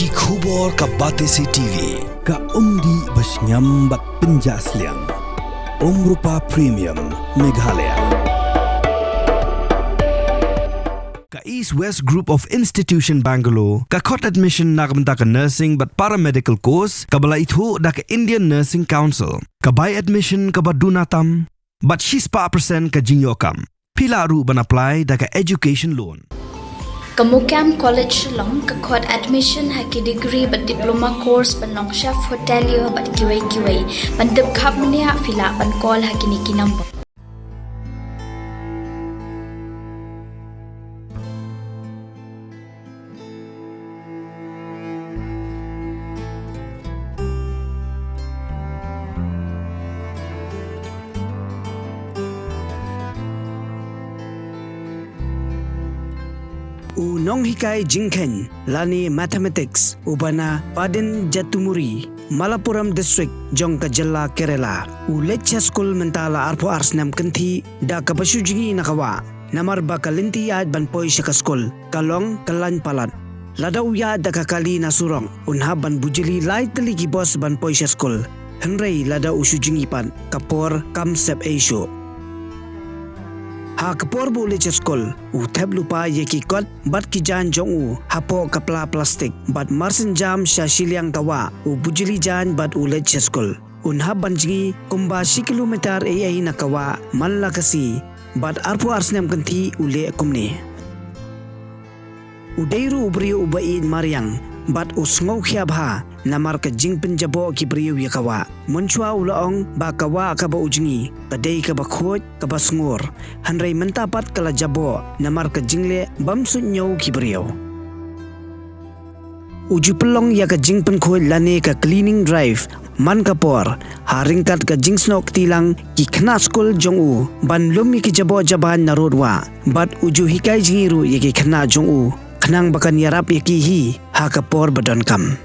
Yaki khubor ka Batesi TV. Ka umdi basnyambak penjasliang. Rupa Premium Meghalaya. Ka East West Group of Institution Bangalore, ka khot admission nakamta ka nursing but paramedical course, ka bala ithu da ka Indian Nursing Council, ka buy admission ka badunatam, but she's pa percent ka jingyokam. Pila ru ban apply da ka education loan. Kamukam College long ka khot admission haki degree but diploma course panong chef hotelier but QA pandep khap mania fila pan call haki niki number. Unong hikai jingken lani mathematics ubana Padin Jatumuri Malapuram district Jongka Jilla Kerala Lecha school mentala arpo arsnam kanthi da kapasujingi nakawa namar bakalinti ad ban poi shaka school kalong kalan palat ladaw ya da kakali nasurong unha ban bujili lai teligi bos ban poi shaka school henrei ladaw usujingi pan kapor kamsep aisyo ha kapor bu lecha school tab lupa yeki kot bat ki jan jong hapo kapla plastik bat marsen jam sha shiliang kawa bujili jan bat lecha school unha banjigi kumba si kilometer ai nakawa malla kasi bat arpo arsnam kanthi ule kumne udairu ubrio ubain mariang bat usngau khiabha namar ka jingpin jabo ki priyu yakawa munchwa ulaong ba kawa ka ba ujingi kadai ka ba khoj ka ba sngur hanrei mentapat kala jabo namar ka jingle bamsu nyau ki priyu ujupelong ya ka jingpin khoj lane ka cleaning drive man kapor haringkat ka jingsnok tilang ki khna school jongu ban lumi ki jabo jaban narodwa bat uju hikai jingiru ye ki khna jongu khnang bakan yarap yaki hi ha kapor badon kam